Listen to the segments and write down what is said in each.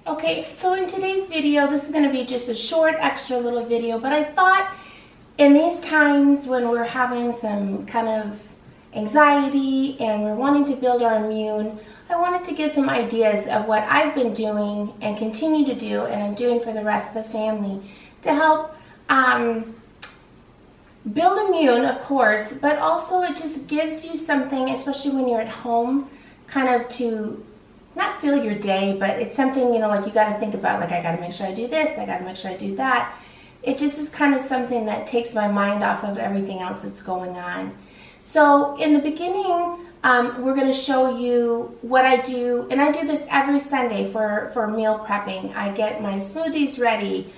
Okay, so in today's video, this is going to be just a short, extra little video, but I thought in these times when we're having some kind of anxiety and we're wanting to build our immune, I wanted to give some ideas of what I've been doing and continue to do, and I'm doing for the rest of the family to help build immune, of course, but also it just gives you something, especially when you're at home, kind of to not feel your day, but it's something, you know, like you got to think about, like I got to make sure I do this, I got to make sure I do that. It just is kind of something that takes my mind off of everything else that's going on. So in the beginning, we're going to show you what I do, and I do this every Sunday for meal prepping. I get my smoothies ready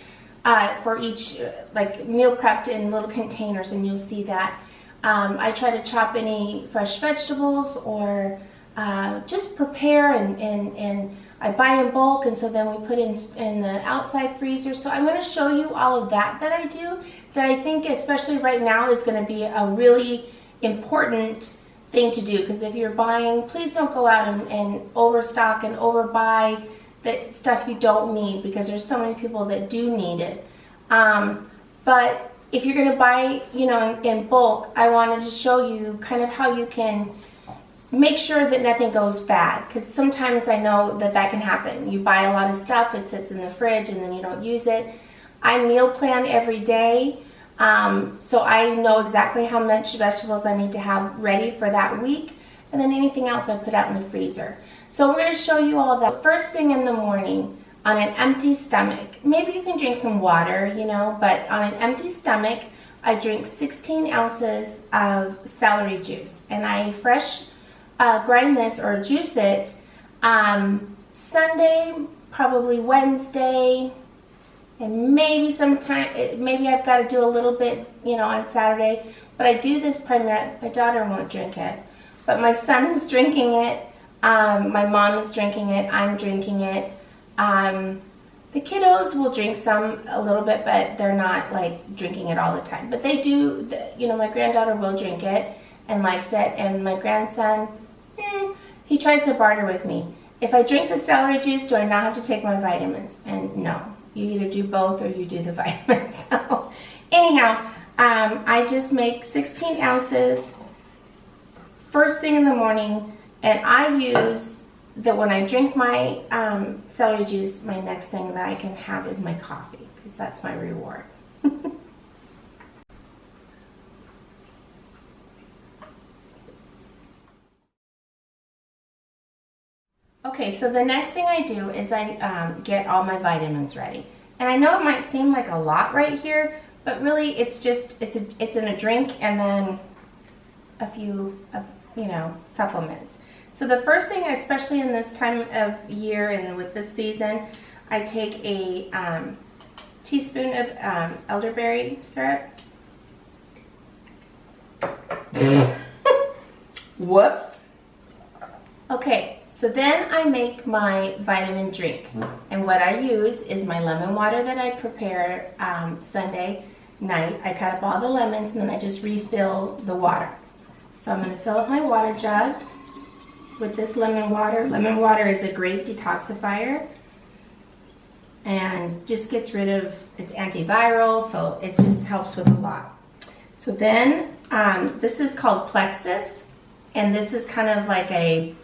for each, like meal prepped in little containers, and you'll see that. I try to chop any fresh vegetables or just prepare, and I buy in bulk, and so then we put in the outside freezer. So I'm going to show you all of that I do, that I think especially right now is going to be a really important thing to do, because if you're buying, please don't go out and overstock and overbuy the stuff you don't need, because there's so many people that do need it. But if you're going to buy, you know, in bulk, I wanted to show you kind of how you can make sure that nothing goes bad, because sometimes I know that can happen. You buy a lot of stuff, it sits in the fridge, and then you don't use it. I meal plan every day, so I know exactly how much vegetables I need to have ready for that week, and then anything else I put out in the freezer. So we're going to show you all that. First thing in the morning, on an empty stomach, maybe you can drink some water, you know, but on an empty stomach, I drink 16 ounces of celery juice, and I grind this or juice it Sunday, probably Wednesday, and maybe maybe I've got to do a little bit, you know, on Saturday. But I do this primarily. My daughter won't drink it, but my son is drinking it. My mom is drinking it. I'm drinking it. The kiddos will drink a little bit, but they're not like drinking it all the time. But they do. You know, my granddaughter will drink it and likes it, and my grandson, he tries to barter with me. If I drink the celery juice, do I not have to take my vitamins? And no, you either do both or you do the vitamins. So anyhow, I just make 16 ounces first thing in the morning, and I use that when I drink my celery juice, my next thing that I can have is my coffee, because that's my reward. Okay, so the next thing I do is I get all my vitamins ready. And I know it might seem like a lot right here, but really it's just, it's in a drink and then a few, you know, supplements. So the first thing, especially in this time of year and with this season, I take a teaspoon of elderberry syrup. Whoops. Okay. So then I make my vitamin drink, and what I use is my lemon water that I prepare Sunday night. I cut up all the lemons, and then I just refill the water. So I'm going to fill up my water jug with this lemon water. Lemon water is a great detoxifier and just gets rid of, it's antiviral, so it just helps with a lot. So then this is called Plexus, and this is kind of like a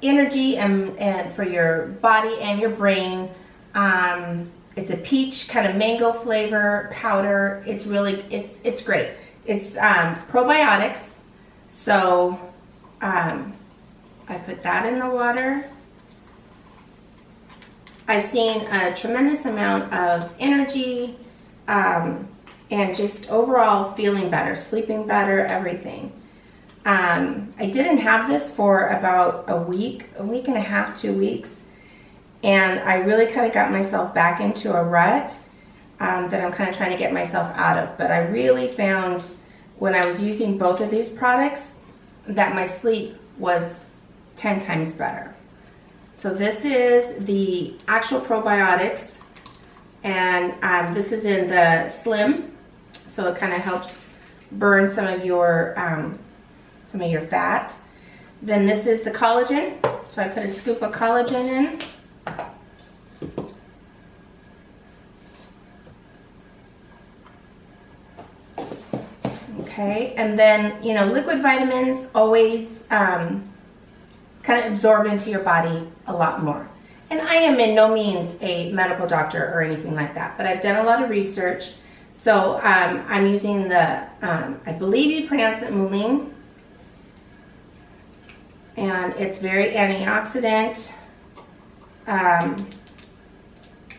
energy and for your body and your brain. It's a peach kind of mango flavor powder. It's really, it's great. It's probiotics. So I put that in the water. I've seen a tremendous amount of energy and just overall feeling better, sleeping better, everything. I didn't have this for about a week and a half, 2 weeks, and I really kind of got myself back into a rut that I'm kind of trying to get myself out of. But I really found when I was using both of these products that my sleep was 10 times better. So this is the actual probiotics, and this is in the slim, so it kind of helps burn some of your fat. Then this is the collagen, so I put a scoop of collagen in. Okay, and then, you know, liquid vitamins always kind of absorb into your body a lot more. And I am in no means a medical doctor or anything like that, but I've done a lot of research. So I'm using the, I believe you pronounce it Moulin, and it's very antioxidant.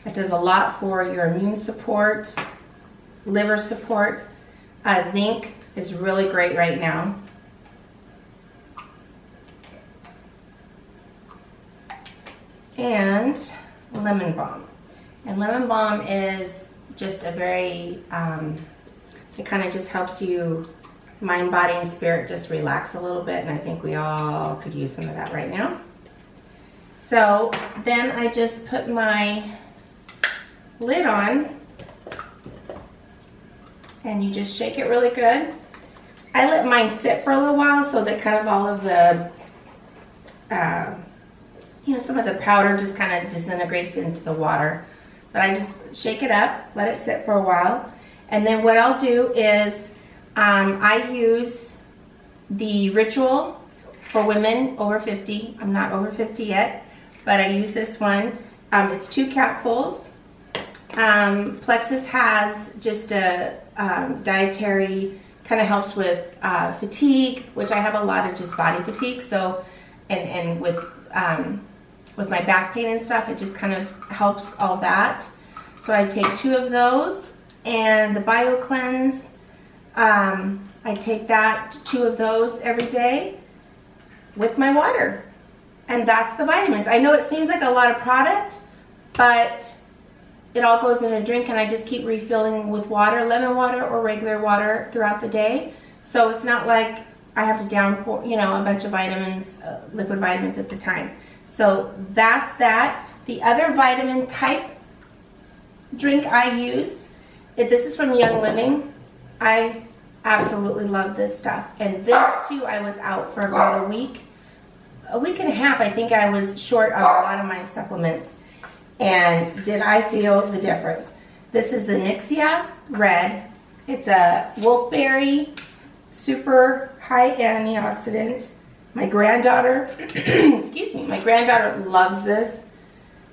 It does a lot for your immune support, liver support. Zinc is really great right now. And lemon balm. And lemon balm is just a very, it kind of just helps you, mind, body, and spirit just relax a little bit. And I think we all could use some of that right now. So then I just put my lid on. And you just shake it really good. I let mine sit for a little while so that kind of all of the, you know, some of the powder just kind of disintegrates into the water. But I just shake it up, let it sit for a while. And then what I'll do is I use the Ritual for women over 50. I'm not over 50 yet, but I use this one. It's 2 capfuls. Plexus has just a dietary, kind of helps with fatigue, which I have a lot of just body fatigue. So, and with my back pain and stuff, it just kind of helps all that. So I take 2 of those, and the Bio Cleanse, I take that 2 of those every day with my water, and that's the vitamins. I know it seems like a lot of product, but it all goes in a drink, and I just keep refilling with water, lemon water or regular water throughout the day. So it's not like I have to downpour, you know, a bunch of vitamins, liquid vitamins at the time. So that's that. The other vitamin type drink I use, this is from Young Living. I absolutely love this stuff. And this too, I was out for about a week and a half. I think I was short on a lot of my supplements. And did I feel the difference? This is the Nixia Red. It's a wolfberry, super high antioxidant. My granddaughter, excuse me, my granddaughter loves this.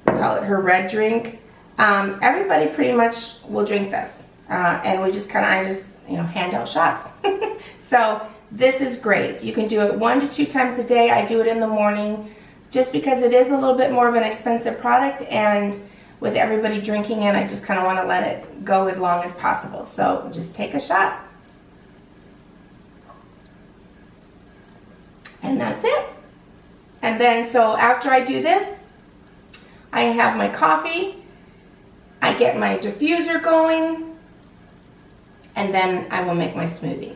We call it her red drink. Everybody pretty much will drink this. And we just I just, you know, hand out shots. So this is great. You can do it 1 to 2 times a day. I do it in the morning, just because it is a little bit more of an expensive product, and with everybody drinking it, I just kind of want to let it go as long as possible. So just take a shot. And that's it. And then, so after I do this, I have my coffee, I get my diffuser going, and then I will make my smoothie.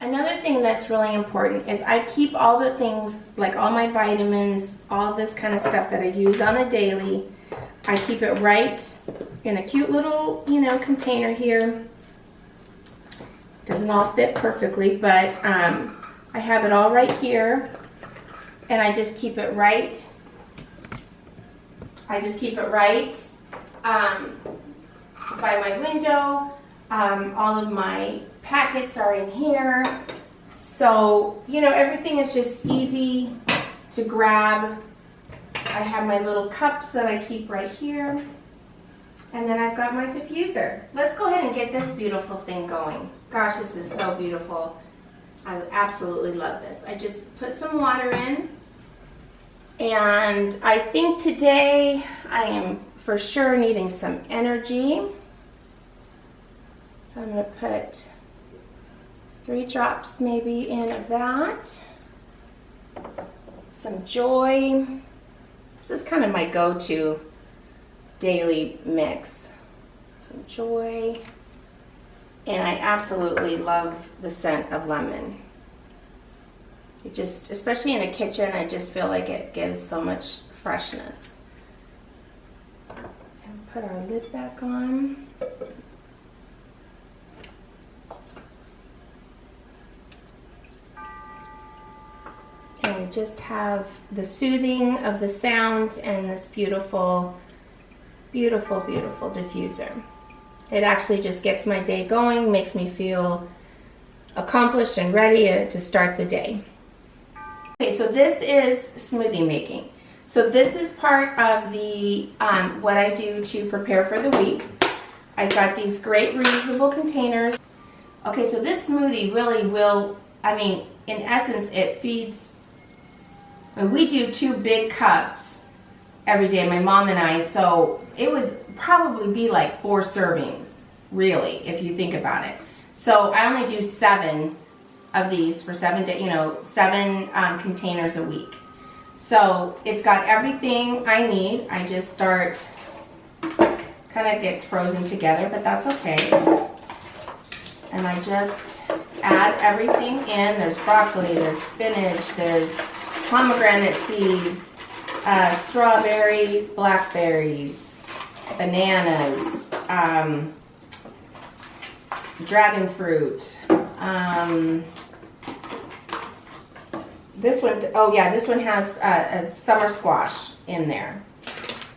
Another thing that's really important is I keep all the things, like all my vitamins, all this kind of stuff that I use on a daily. I keep it right in a cute little, you know, container here. Doesn't all fit perfectly, but I have it all right here, and I just keep it right. I just keep it right by my window. All of my packets are in here, so you know, everything is just easy to grab. I have my little cups that I keep right here, and then I've got my diffuser. Let's go ahead and get this beautiful thing going. Gosh, this is so beautiful. I absolutely love this. I just put some water in, and I think today I am for sure needing some energy. So I'm going to put 3 drops maybe in of that. Some Joy. This is kind of my go-to daily mix. Some Joy. And I absolutely love the scent of lemon. It just, especially in a kitchen, I just feel like it gives so much freshness. And put our lid back on. And just have the soothing of the sound and this beautiful, beautiful, beautiful diffuser. It actually just gets my day going, makes me feel accomplished and ready to start the day. Okay, so this is smoothie making. So this is part of the what I do to prepare for the week. I've got these great reusable containers. Okay, so this smoothie really will, I mean, in essence, it feeds, and we do 2 big cups every day, my mom and I, so it would probably be like 4 servings, really, if you think about it. So I only do 7 of these for 7 days, 7 containers a week. So it's got everything I need. I just start, kind of gets frozen together, but that's okay. And I just add everything in. There's broccoli, there's spinach, there's pomegranate seeds, strawberries, blackberries, bananas, dragon fruit. This one, oh yeah, this one has a summer squash in there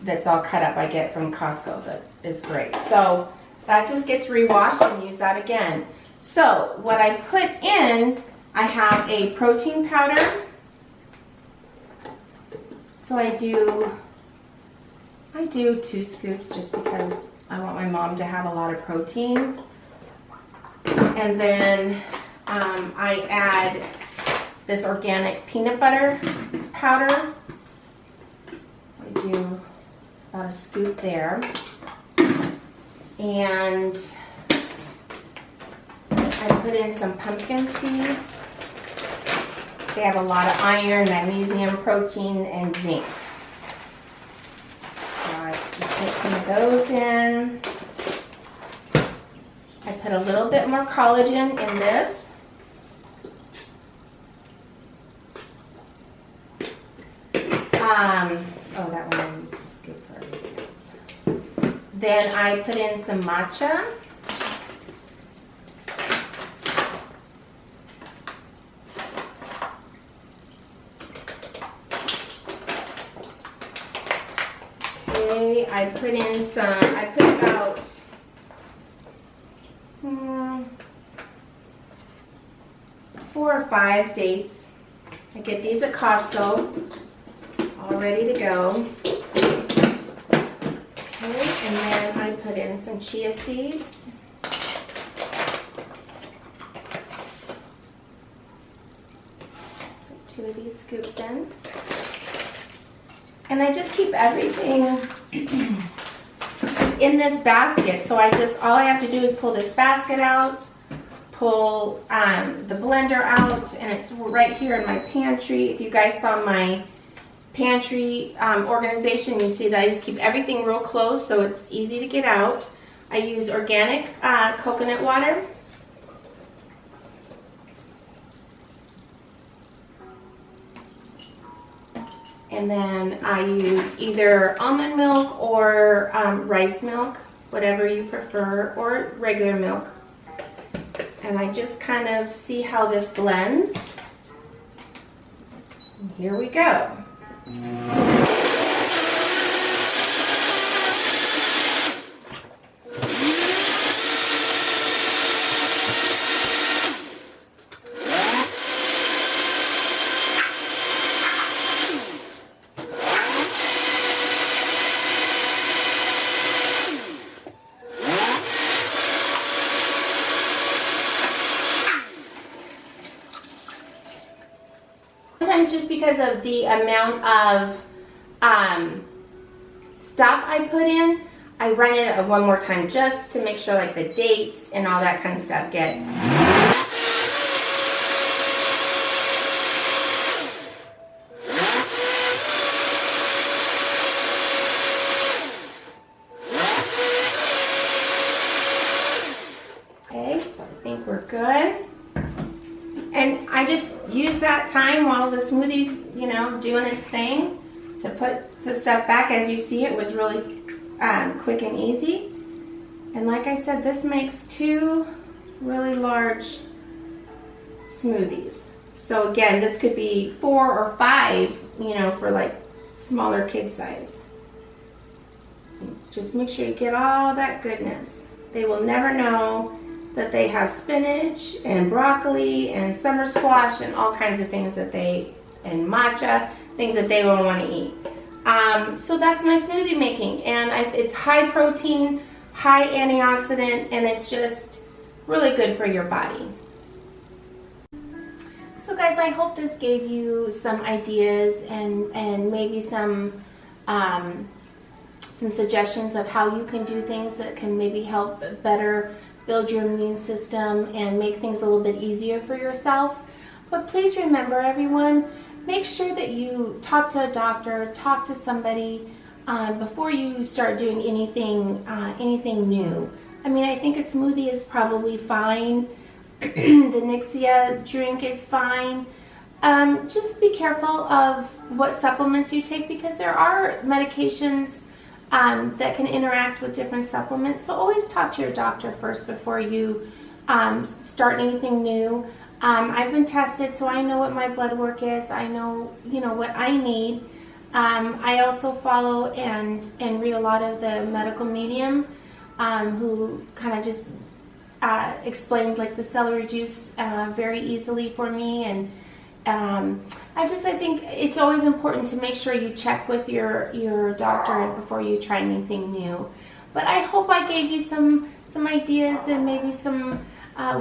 that's all cut up. I get from Costco. That is great. So that just gets rewashed and use that again. So what I put in, I have a protein powder. So I do 2 scoops just because I want my mom to have a lot of protein. And then I add this organic peanut butter powder. I do about a scoop there. And I put in some pumpkin seeds. They have a lot of iron, magnesium, protein, and zinc. So I just put some of those in. I put a little bit more collagen in this. Oh, that one I used to scoop for everything else. Then I put in some matcha. Okay, I put in some, I put about 4 or 5 dates. I get these at Costco, all ready to go. Okay, and then I put in some chia seeds. Put 2 of these scoops in. And I just keep everything in this basket. So all I have to do is pull this basket out, pull the blender out, and it's right here in my pantry. If you guys saw my pantry organization, you see that I just keep everything real close so it's easy to get out. I use organic coconut water. And then I use either almond milk or rice milk, whatever you prefer, or regular milk. And I just kind of see how this blends. And here we go. Sometimes just because of the amount of stuff I put in, I run it one more time just to make sure like the dates and all that kind of stuff get. Okay, so I think we're good. And I just use that time while the smoothie's, doing its thing to put the stuff back. As you see, it was really quick and easy. And like I said, this makes 2 really large smoothies. So again, this could be 4 or 5, you know, for like smaller kid size. Just make sure you get all that goodness. They will never know that they have spinach and broccoli and summer squash and all kinds of things that and matcha, things that they will want to eat. So that's my smoothie making, and it's high protein, high antioxidant, and it's just really good for your body. So guys, I hope this gave you some ideas and maybe some suggestions of how you can do things that can maybe help better build your immune system and make things a little bit easier for yourself. But please remember, everyone, make sure that you talk to a doctor, talk to somebody before you start doing anything new. I mean, I think a smoothie is probably fine. The Nixia drink is fine. Just be careful of what supplements you take, because there are medications that can interact with different supplements. So always talk to your doctor first before you start anything new. I've been tested, so I know what my blood work is. I know, you know, what I need. I also follow and read a lot of the medical medium who kind of just explained like the celery juice very easily for me. And I think it's always important to make sure you check with your doctor before you try anything new. But I hope I gave you some ideas and maybe some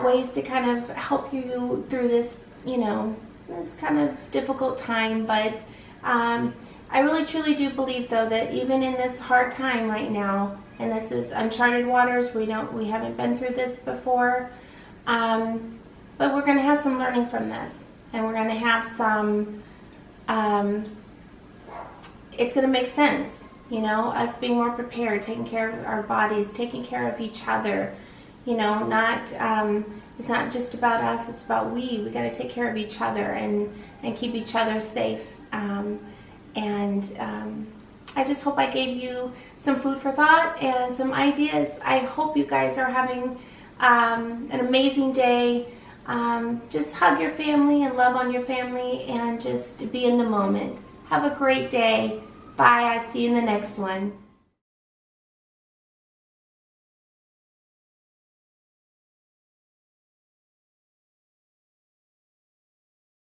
ways to kind of help you through this, you know, this kind of difficult time. But I really truly do believe, though, that even in this hard time right now, and this is uncharted waters, we haven't been through this before, but we're going to have some learning from this, and we're going to have some, it's going to make sense, you know, us being more prepared, taking care of our bodies, taking care of each other, you know, it's not just about us, it's about we got to take care of each other and keep each other safe. I just hope I gave you some food for thought and some ideas. I hope you guys are having an amazing day. Just hug your family and love on your family and just be in the moment. Have a great day. Bye. I'll see you in the next one.